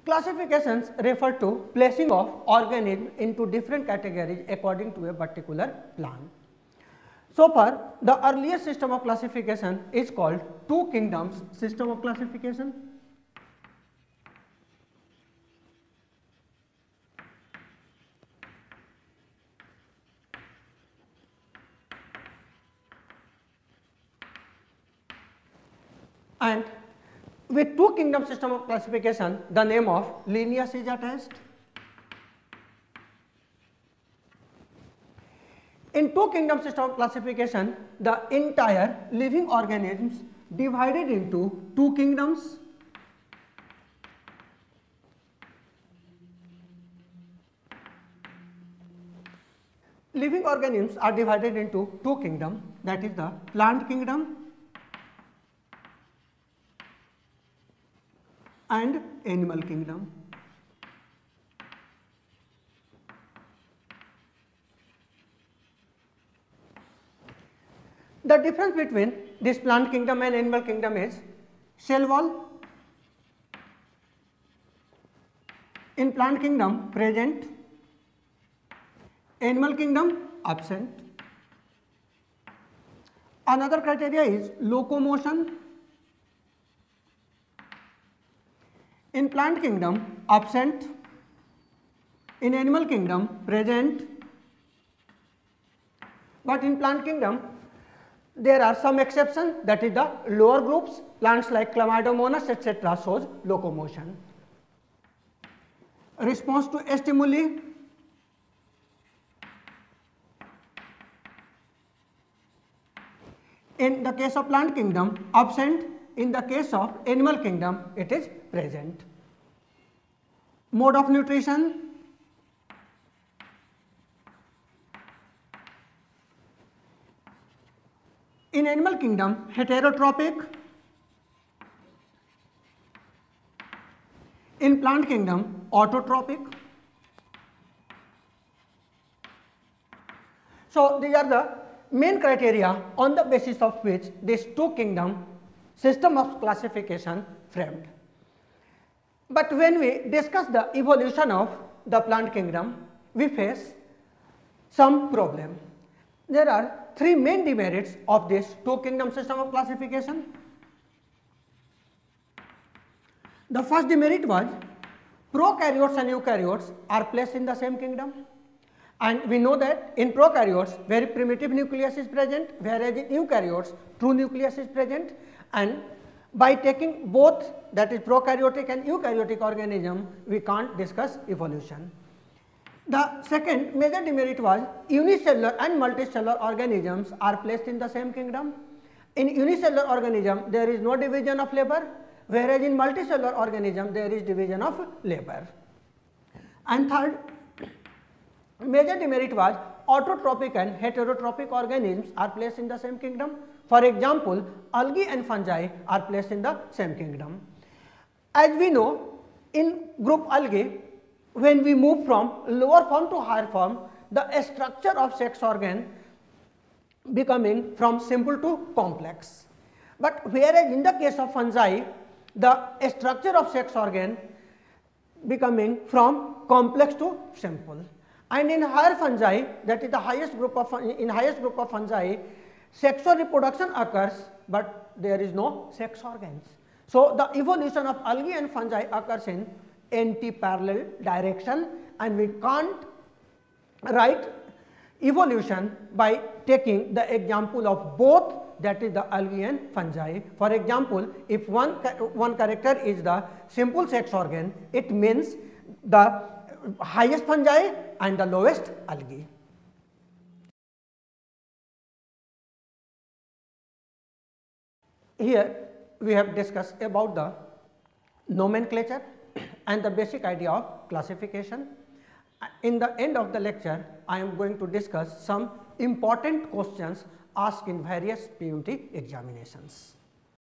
Classifications refer to placing of organisms into different categories according to a particular plan. So far, the earliest system of classification is called two kingdoms system of classification. And with two kingdom system of classification, the name of Linnaeus is attached. In two kingdom system of classification, the entire living organisms divided into two kingdoms. Living organisms are divided into two kingdoms, that is the plant kingdom and animal kingdom. The difference between this plant kingdom and animal kingdom is cell wall. In plant kingdom present, animal kingdom absent. Another criteria is locomotion. In plant kingdom absent, in animal kingdom present, but in plant kingdom there are some exceptions, that is the lower groups, plants like Chlamydomonas etc. shows locomotion. Response to stimuli. In the case of plant kingdom absent, in the case of animal kingdom it is present. Mode of nutrition. In animal kingdom heterotrophic, in plant kingdom autotrophic. So, these are the main criteria on the basis of which this two kingdom system of classification framed. But when we discuss the evolution of the plant kingdom, we face some problem. There are three main demerits of this two kingdom system of classification. The first demerit was prokaryotes and eukaryotes are placed in the same kingdom, and we know that in prokaryotes very primitive nucleus is present, whereas in eukaryotes true nucleus is present, and by taking both, that is prokaryotic and eukaryotic organism, we can't discuss evolution. The second major demerit was unicellular and multicellular organisms are placed in the same kingdom. In unicellular organism there is no division of labor, whereas in multicellular organism there is division of labor. And third major demerit was autotrophic and heterotrophic organisms are placed in the same kingdom. For example, algae and fungi are placed in the same kingdom. As we know, in group algae, when we move from lower form to higher form, the structure of sex organ becoming from simple to complex. But whereas in the case of fungi, the structure of sex organ becoming from complex to simple. And in higher fungi, that is the highest group of fungi, sexual reproduction occurs, but there is no sex organs. So, the evolution of algae and fungi occurs in anti-parallel direction, and we can't write evolution by taking the example of both, that is the algae and fungi. For example, if one character is the simple sex organ, it means the highest fungi and the lowest algae. Here we have discussed about the nomenclature and the basic idea of classification. In the end of the lecture, I am going to discuss some important questions asked in various PUT examinations.